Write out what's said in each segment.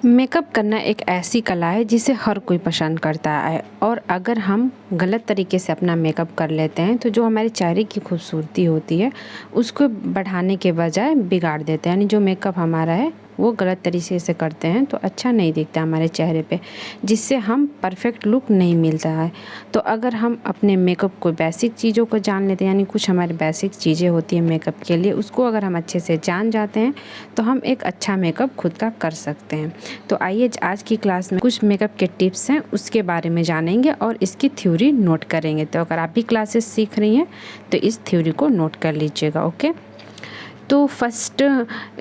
Makeup करना एक ऐसी कला है जिसे हर कोई पसंद करता है और अगर हम गलत तरीके से अपना मेकअप कर लेते हैं तो जो हमारे चेहरे की खूबसूरती होती है उसको बढ़ाने के बजाय बिगाड़ देते हैं। यानी जो मेकअप हमारा है वो गलत तरीके से करते हैं तो अच्छा नहीं दिखता हमारे चेहरे पे, जिससे हम परफेक्ट लुक नहीं मिलता है। तो अगर हम अपने मेकअप को बेसिक चीज़ों को जान लेते हैं, यानी कुछ हमारे बेसिक चीज़ें होती हैं मेकअप के लिए, उसको अगर हम अच्छे से जान जाते हैं तो हम एक अच्छा मेकअप खुद का कर सकते हैं। तो आइए आज की क्लास में कुछ मेकअप के टिप्स हैं उसके बारे में जानेंगे और इसकी थ्योरी नोट करेंगे। तो अगर आप भी क्लासेस सीख रही हैं तो इस थ्योरी को नोट कर लीजिएगा। ओके, तो फर्स्ट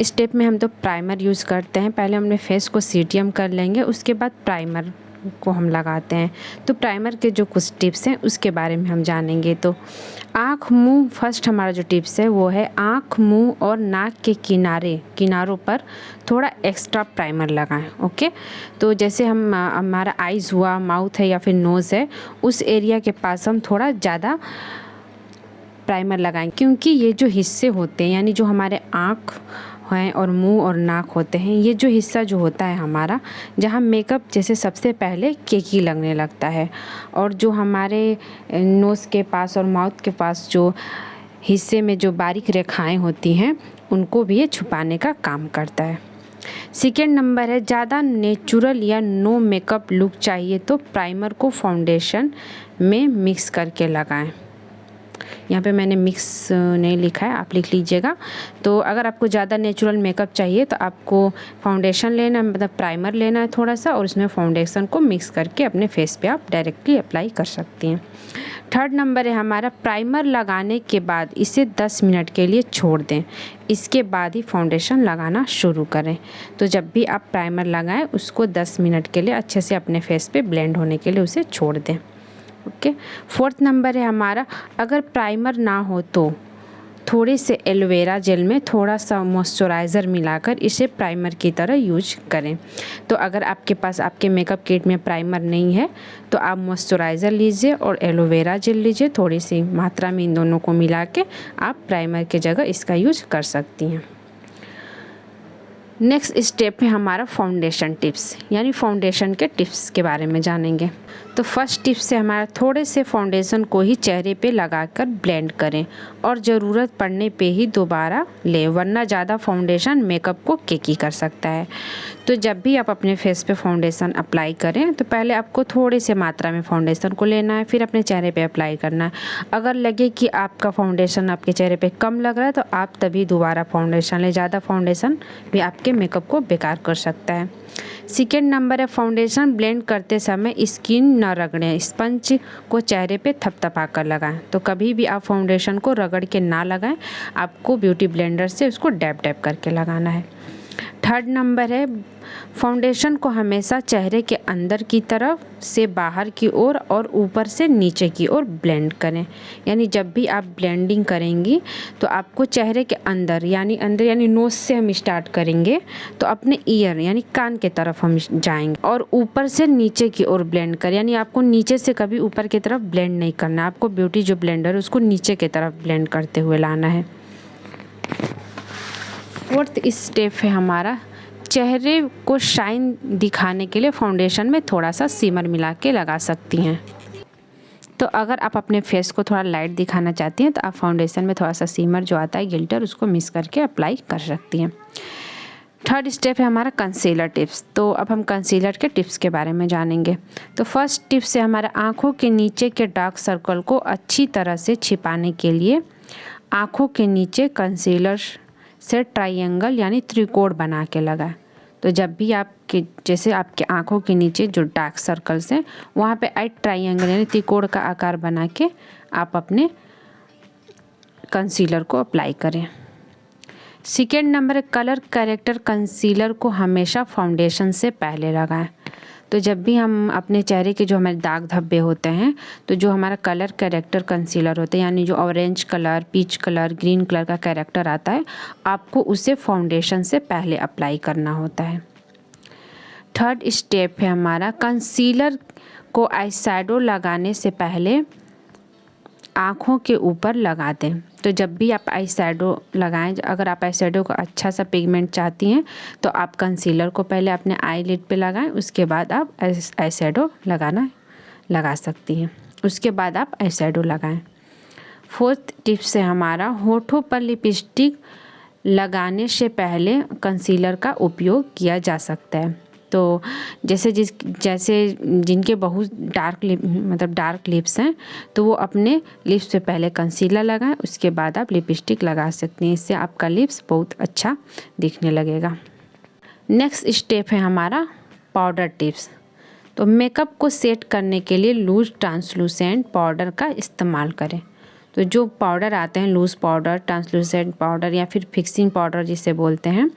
स्टेप में हम तो प्राइमर यूज़ करते हैं। पहले हमने फेस को सीटीएम कर लेंगे, उसके बाद प्राइमर को हम लगाते हैं। तो प्राइमर के जो कुछ टिप्स हैं उसके बारे में हम जानेंगे। तो आँख मुंह, फर्स्ट हमारा जो टिप्स है वो है आँख मुंह और नाक के किनारों पर थोड़ा एक्स्ट्रा प्राइमर लगाएं। ओके, तो जैसे हम हमारा आइज़ हुआ, माउथ है या फिर नोज़ है, उस एरिया के पास हम थोड़ा ज़्यादा प्राइमर लगाएं, क्योंकि ये जो हिस्से होते हैं यानी जो हमारे आँख हैं और मुंह और नाक होते हैं, ये जो हिस्सा जो होता है हमारा, जहाँ मेकअप जैसे सबसे पहले केकी लगने लगता है, और जो हमारे नोज़ के पास और माउथ के पास जो हिस्से में जो बारीक रेखाएं होती हैं उनको भी ये छुपाने का काम करता है। सेकेंड नंबर है, ज़्यादा नेचुरल या नो मेकअप लुक चाहिए तो प्राइमर को फाउंडेशन में मिक्स करके लगाएं। यहाँ पे मैंने मिक्स नहीं लिखा है, आप लिख लीजिएगा। तो अगर आपको ज़्यादा नेचुरल मेकअप चाहिए तो आपको फाउंडेशन लेना है, मतलब प्राइमर लेना है थोड़ा सा, और उसमें फाउंडेशन को मिक्स करके अपने फेस पे आप डायरेक्टली अप्लाई कर सकती हैं। थर्ड नंबर है हमारा, प्राइमर लगाने के बाद इसे 10 मिनट के लिए छोड़ दें, इसके बाद ही फाउंडेशन लगाना शुरू करें। तो जब भी आप प्राइमर लगाएं उसको 10 मिनट के लिए अच्छे से अपने फेस पे ब्लेंड होने के लिए उसे छोड़ दें। ओके, फोर्थ नंबर है हमारा, अगर प्राइमर ना हो तो थोड़े से एलोवेरा जेल में थोड़ा सा मॉइस्चराइज़र मिलाकर इसे प्राइमर की तरह यूज करें। तो अगर आपके पास आपके मेकअप किट में प्राइमर नहीं है तो आप मॉइस्चराइज़र लीजिए और एलोवेरा जेल लीजिए, थोड़ी सी मात्रा में इन दोनों को मिला के आप प्राइमर की जगह इसका यूज कर सकती हैं। नेक्स्ट स्टेप है हमारा फाउंडेशन टिप्स, यानी फाउंडेशन के टिप्स के बारे में जानेंगे। तो फर्स्ट टिप्स है हमारा, थोड़े से फाउंडेशन को ही चेहरे पे लगाकर ब्लेंड करें और ज़रूरत पड़ने पे ही दोबारा लें, वरना ज़्यादा फाउंडेशन मेकअप को केकी कर सकता है। तो जब भी आप अपने फेस पे फाउंडेशन अप्लाई करें तो पहले आपको थोड़े से मात्रा में फाउंडेशन को लेना है, फिर अपने चेहरे पे अप्लाई करना है। अगर लगे कि आपका फाउंडेशन आपके चेहरे पे कम लग रहा है तो आप तभी दोबारा फाउंडेशन लें, ज़्यादा फाउंडेशन भी आपके मेकअप को बेकार कर सकता है। सेकेंड नंबर है, फाउंडेशन ब्लेंड करते समय स्किन न रगड़ें, स्पंज को चेहरे पे थपथपा कर लगाएं। तो कभी भी आप फाउंडेशन को रगड़ के ना लगाएं, आपको ब्यूटी ब्लेंडर से उसको डैब डैब करके लगाना है। थर्ड नंबर है, फाउंडेशन को हमेशा चेहरे के अंदर की तरफ से बाहर की ओर और ऊपर से नीचे की ओर ब्लेंड करें। यानी जब भी आप ब्लेंडिंग करेंगी तो आपको चेहरे के अंदर यानी नोज से हम स्टार्ट करेंगे तो अपने ईयर यानी कान के तरफ हम जाएंगे और ऊपर से नीचे की ओर ब्लेंड करें। यानी आपको नीचे से कभी ऊपर की तरफ ब्लेंड नहीं करना, आपको ब्यूटी जो ब्लेंडर है उसको नीचे की तरफ ब्लेंड करते हुए लाना है। फोर्थ स्टेप है हमारा, चेहरे को शाइन दिखाने के लिए फाउंडेशन में थोड़ा सा सिमर मिला के लगा सकती हैं। तो अगर आप अपने फेस को थोड़ा लाइट दिखाना चाहती हैं तो आप फाउंडेशन में थोड़ा सा सिमर जो आता है गिल्टर, उसको मिक्स करके अप्लाई कर सकती हैं। थर्ड स्टेप है हमारा कंसीलर टिप्स। तो अब हम कंसीलर के टिप्स के बारे में जानेंगे। तो फर्स्ट टिप्स है हमारा, आँखों के नीचे के डार्क सर्कल को अच्छी तरह से छिपाने के लिए आँखों के नीचे कंसीलर से ट्रायंगल यानी त्रिकोण बना के लगाएं। तो जब भी जैसे आपके आँखों के नीचे जो डार्क सर्कल्स हैं वहाँ पे आई ट्रायंगल यानी त्रिकोण का आकार बना के आप अपने कंसीलर को अप्लाई करें। Second number, colour corrector concealer को हमेशा फाउंडेशन से पहले लगाएं। तो जब भी हम अपने चेहरे के जो हमारे दाग धब्बे होते हैं तो जो हमारा कलर करेक्टर कंसीलर होता है यानी जो orange colour, peach colour, green colour का कैरेक्टर आता है, आपको उसे फाउंडेशन से पहले अप्लाई करना होता है। थर्ड स्टेप है हमारा, कंसीलर को आई शैडो लगाने से पहले आँखों के ऊपर लगा दें। तो जब भी आप आई शैडो लगाएं, अगर आप आई शैडो का अच्छा सा पिगमेंट चाहती हैं तो आप कंसीलर को पहले अपने आई लिड पे लगाएं, उसके बाद आप आई शैडो लगा सकती हैं। उसके बाद आप आई शैडो लगाएं। फोर्थ टिप्स है हमारा, होठों पर लिपस्टिक लगाने से पहले कंसीलर का उपयोग किया जा सकता है। तो जैसे जिनके बहुत डार्क लिप्स हैं तो वो अपने लिप्स पे पहले कंसीलर लगाएं, उसके बाद आप लिपस्टिक लगा सकती हैं। इससे आपका लिप्स बहुत अच्छा दिखने लगेगा। नेक्स्ट स्टेप है हमारा पाउडर टिप्स। तो मेकअप को सेट करने के लिए लूज ट्रांसलूसेंट पाउडर का इस्तेमाल करें। तो जो पाउडर आते हैं, लूज़ पाउडर, ट्रांसलूसेंट पाउडर या फिर फिक्सिंग पाउडर जिसे बोलते हैं,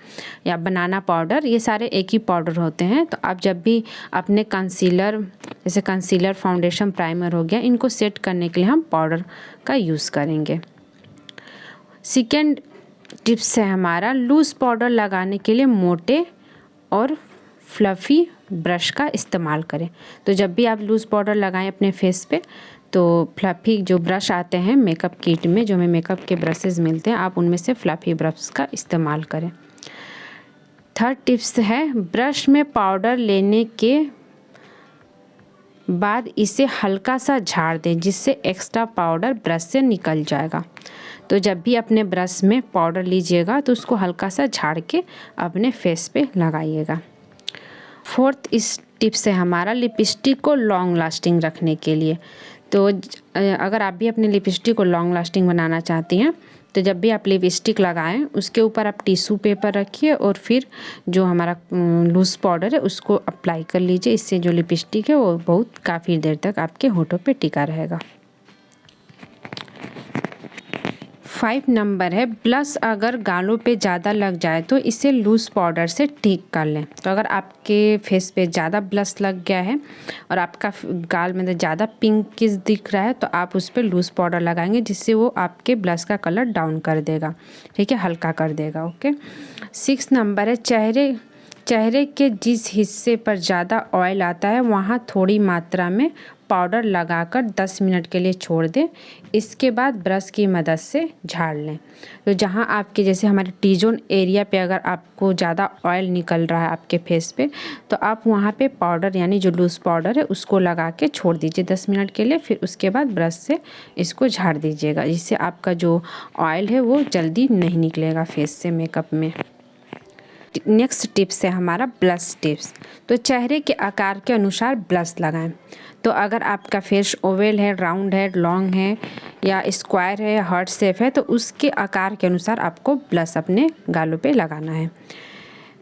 या बनाना पाउडर, ये सारे एक ही पाउडर होते हैं। तो आप जब भी अपने कंसीलर, जैसे कंसीलर, फाउंडेशन, प्राइमर हो गया, इनको सेट करने के लिए हम पाउडर का यूज़ करेंगे। सेकेंड टिप्स है हमारा, लूज़ पाउडर लगाने के लिए मोटे और फ्लफ़ी ब्रश का इस्तेमाल करें। तो जब भी आप लूज़ पाउडर लगाएं अपने फेस पे तो फ्लफ़ी जो ब्रश आते हैं मेकअप किट में, जो हमें मेकअप के ब्रशेज़ मिलते हैं, आप उनमें से फ्लफ़ी ब्रश का इस्तेमाल करें। थर्ड टिप्स है, ब्रश में पाउडर लेने के बाद इसे हल्का सा झाड़ दें, जिससे एक्स्ट्रा पाउडर ब्रश से निकल जाएगा। तो जब भी अपने ब्रश में पाउडर लीजिएगा तो उसको हल्का सा झाड़ के अपने फेस पे लगाइएगा। फोर्थ इस टिप्स है हमारा, लिपस्टिक को लॉन्ग लास्टिंग रखने के लिए। तो अगर आप भी अपने लिपस्टिक को लॉन्ग लास्टिंग बनाना चाहती हैं तो जब भी आप लिपस्टिक लगाएं उसके ऊपर आप टिश्यू पेपर रखिए और फिर जो हमारा लूज़ पाउडर है उसको अप्लाई कर लीजिए। इससे जो लिपस्टिक है वो बहुत काफ़ी देर तक आपके होठों पे टिका रहेगा। 5 नंबर है, ब्लश अगर गालों पे ज़्यादा लग जाए तो इसे लूज़ पाउडर से ठीक कर लें। तो अगर आपके फेस पे ज़्यादा ब्लश लग गया है और आपका गाल में ज़्यादा पिंकिश दिख रहा है तो आप उस पर लूज़ पाउडर लगाएंगे, जिससे वो आपके ब्लश का कलर डाउन कर देगा, ठीक है, हल्का कर देगा। ओके। 6 नंबर है, चेहरे के जिस हिस्से पर ज़्यादा ऑयल आता है वहाँ थोड़ी मात्रा में पाउडर लगाकर 10 मिनट के लिए छोड़ दें। इसके बाद ब्रश की मदद से झाड़ लें। तो जहाँ आपके, जैसे हमारे टी जोन एरिया पे अगर आपको ज़्यादा ऑयल निकल रहा है आपके फेस पे, तो आप वहाँ पे पाउडर यानी जो लूज़ पाउडर है उसको लगा के छोड़ दीजिए 10 मिनट के लिए। फिर उसके बाद ब्रश से इसको झाड़ दीजिएगा, जिससे आपका जो ऑयल है वो जल्दी नहीं निकलेगा फेस से मेकअप में। नेक्स्ट टिप्स है हमारा ब्लश टिप्स। तो चेहरे के आकार के अनुसार ब्लश लगाएं। तो अगर आपका फेस ओवल है, राउंड है, लॉन्ग है या स्क्वायर है, हार्ट शेप है, तो उसके आकार के अनुसार आपको ब्लश अपने गालों पे लगाना है।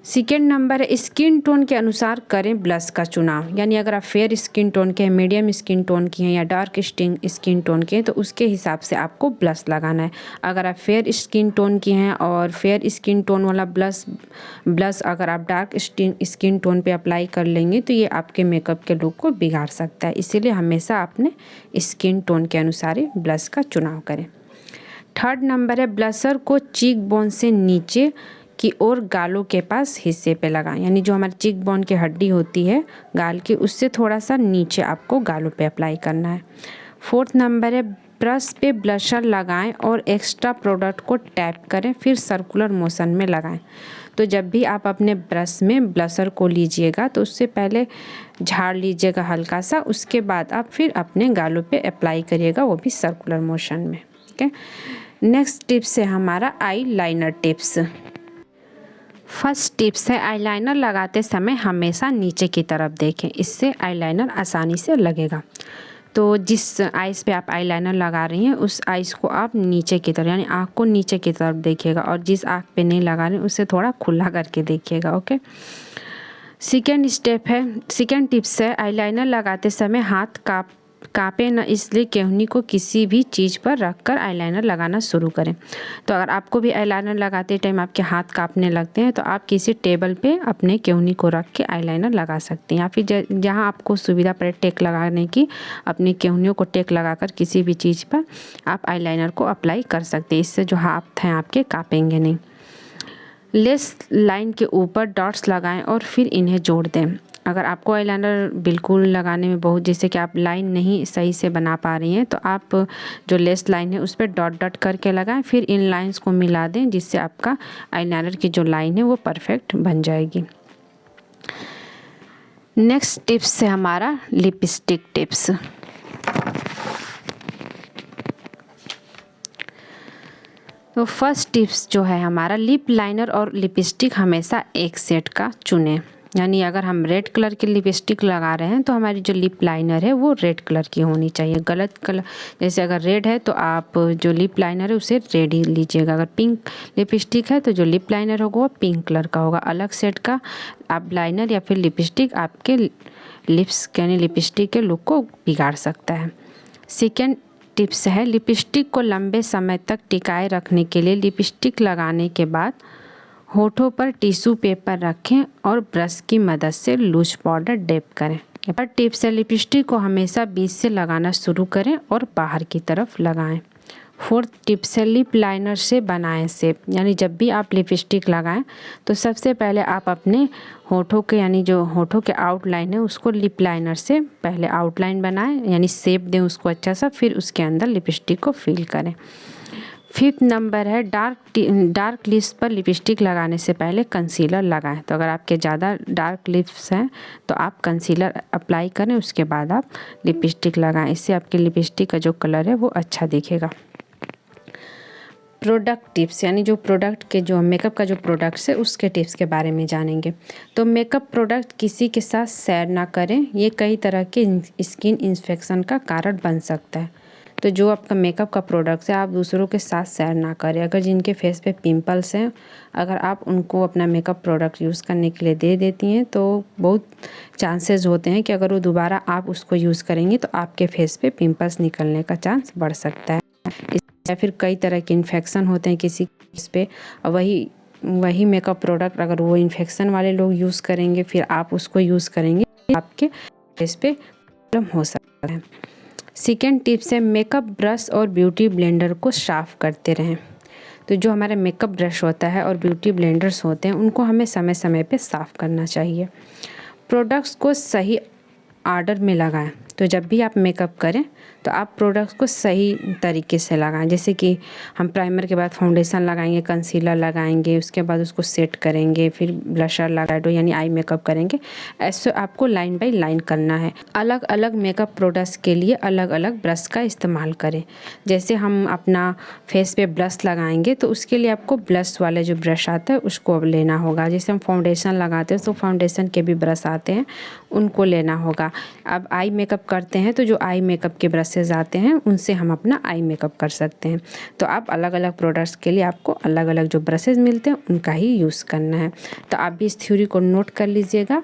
सेकेंड नंबर है, स्किन टोन के अनुसार करें ब्लश का चुनाव। यानी अगर आप फेयर स्किन टोन के हैं, मीडियम स्किन टोन की हैं या डार्क स्किन टोन के हैं तो उसके हिसाब से आपको ब्लश लगाना है। अगर आप फेयर स्किन टोन की हैं और फेयर स्किन टोन वाला ब्लश अगर आप डार्क स्किन टोन पे अप्लाई कर लेंगे तो ये आपके मेकअप के लुक को बिगाड़ सकता है। इसीलिए हमेशा अपने स्किन टोन के अनुसार ही ब्लश का चुनाव करें। थर्ड नंबर है, ब्लशर को चीक बोन से नीचे की ओर गालों के पास हिस्से पे लगाएं। यानी जो हमारी चीक बोन की हड्डी होती है गाल की, उससे थोड़ा सा नीचे आपको गालों पे अप्लाई करना है। फोर्थ नंबर है, ब्रश पे ब्लशर लगाएं और एक्स्ट्रा प्रोडक्ट को टैप करें, फिर सर्कुलर मोशन में लगाएं। तो जब भी आप अपने ब्रश में ब्लशर को लीजिएगा तो उससे पहले झाड़ लीजिएगा हल्का सा, उसके बाद आप फिर अपने गालों पे अप्लाई करिएगा, वो भी सर्कुलर मोशन में। ओके। नेक्स्ट टिप्स है हमारा eye liner tips. First tips है, आईलाइनर लगाते समय हमेशा नीचे की तरफ देखें, इससे आईलाइनर आसानी से लगेगा। तो जिस आइज़ पे आप आईलाइनर लगा रही हैं उस आइज़ को आप नीचे की तरफ, यानी आँख को नीचे की तरफ देखिएगा, और जिस आँख पे नहीं लगा रही उसे थोड़ा खुला करके देखिएगा। ओके। सेकेंड टिप्स है, आईलाइनर लगाते समय हाथ कांपे न, इसलिए केहनी को किसी भी चीज़ पर रखकर आईलाइनर लगाना शुरू करें। तो अगर आपको भी आईलाइनर लगाते टाइम आपके हाथ कांपने लगते हैं तो आप किसी टेबल पे अपने केहनी को रख के आईलाइनर लगा सकते हैं, या फिर जहां आपको सुविधा पड़े टेक लगाने की, अपनी केहनियों को टेक लगाकर किसी भी चीज़ पर आप आईलाइनर को अप्लाई कर सकते हैं। इससे जो हाथ हैं आपके काँपेंगे नहीं। लेस लाइन के ऊपर डॉट्स लगाएं और फिर इन्हें जोड़ दें। अगर आपको आईलाइनर बिल्कुल लगाने में बहुत, जैसे कि आप लाइन नहीं सही से बना पा रही हैं, तो आप जो लेस लाइन है उस पर डॉट डॉट करके लगाएं, फिर इन लाइंस को मिला दें, जिससे आपका आईलाइनर की जो लाइन है वो परफेक्ट बन जाएगी। नेक्स्ट टिप्स है हमारा लिपस्टिक टिप्स। तो फर्स्ट टिप्स जो है हमारा, लिप लाइनर और लिपस्टिक हमेशा एक सेट का चुनें। यानी अगर हम रेड कलर की लिपस्टिक लगा रहे हैं तो हमारी जो लिप लाइनर है वो रेड कलर की होनी चाहिए। गलत कलर, जैसे अगर रेड है तो आप जो लिप लाइनर है उसे रेड ही लीजिएगा। अगर पिंक लिपस्टिक है तो जो लिप लाइनर होगा वो पिंक कलर का होगा। अलग सेट का आप लाइनर या फिर लिपस्टिक आपके लिप्स यानी लिपस्टिक के लुक को बिगाड़ सकता है। सेकेंड टिप्स है, लिपस्टिक को लंबे समय तक टिकाए रखने के लिए लिपस्टिक लगाने के बाद होठों पर टिश्यू पेपर रखें और ब्रश की मदद से लूज पाउडर डैप करें। पर टिप्स है, लिपस्टिक को हमेशा बीच से लगाना शुरू करें और बाहर की तरफ लगाएं। फोर्थ टिप्स है, लिप लाइनर से बनाएं शेप। यानी जब भी आप लिपस्टिक लगाएं तो सबसे पहले आप अपने होठों के यानी जो होठों के आउटलाइन है उसको लिप लाइनर से पहले आउटलाइन बनाएं, यानी शेप दें उसको अच्छा सा, फिर उसके अंदर लिपस्टिक को फिल करें। फिफ्थ नंबर है, डार्क लिप्स पर लिपस्टिक लगाने से पहले कंसीलर लगाएं। तो अगर आपके ज़्यादा डार्क लिप्स हैं तो आप कंसीलर अप्लाई करें, उसके बाद आप लिपस्टिक लगाएं। इससे आपके लिपस्टिक का जो कलर है वो अच्छा दिखेगा। प्रोडक्ट टिप्स, यानी जो प्रोडक्ट के जो मेकअप का जो प्रोडक्ट्स है उसके टिप्स के बारे में जानेंगे। तो मेकअप प्रोडक्ट किसी के साथ शेयर ना करें, ये कई तरह के स्किन इन्फेक्शन का कारण बन सकता है। तो जो आपका मेकअप का प्रोडक्ट्स है आप दूसरों के साथ शेयर ना करें। अगर जिनके फेस पे पिंपल्स हैं, अगर आप उनको अपना मेकअप प्रोडक्ट यूज़ करने के लिए दे देती हैं तो बहुत चांसेस होते हैं कि अगर वो दोबारा आप उसको यूज़ करेंगी तो आपके फेस पे पिंपल्स निकलने का चांस बढ़ सकता है। या फिर कई तरह के इन्फेक्शन होते हैं किसी फेस पे, वही मेकअप प्रोडक्ट अगर वो इन्फेक्शन वाले लोग यूज़ करेंगे फिर आप उसको यूज़ करेंगे, आपके फेस पे प्रॉब्लम हो सकता है। सेकेंड टिप्स है, मेकअप ब्रश और ब्यूटी ब्लेंडर को साफ़ करते रहें। तो जो हमारा मेकअप ब्रश होता है और ब्यूटी ब्लेंडर्स होते हैं उनको हमें समय समय पे साफ़ करना चाहिए। प्रोडक्ट्स को सही ऑर्डर में लगाएं। तो जब भी आप मेकअप करें तो आप प्रोडक्ट्स को सही तरीके से लगाएं। जैसे कि हम प्राइमर के बाद फाउंडेशन लगाएंगे, कंसीलर लगाएंगे, उसके बाद उसको सेट करेंगे, फिर ब्लशर लगाएं यानी आई मेकअप करेंगे। ऐसे आपको लाइन बाय लाइन करना है। अलग अलग मेकअप प्रोडक्ट्स के लिए अलग अलग ब्रश का इस्तेमाल करें। जैसे हम अपना फेस पे ब्लश लगाएंगे तो उसके लिए आपको ब्लश वाले जो ब्रश आता है उसको लेना होगा। जैसे हम फाउंडेशन लगाते हैं तो फाउंडेशन के भी ब्रश आते हैं, उनको लेना होगा। अब आई मेकअप करते हैं तो जो आई मेकअप के ब्रशेज़ आते हैं उनसे हम अपना आई मेकअप कर सकते हैं। तो आप अलग अलग प्रोडक्ट्स के लिए आपको अलग अलग जो ब्रशेज़ मिलते हैं उनका ही यूज़ करना है। तो आप भी इस थ्योरी को नोट कर लीजिएगा।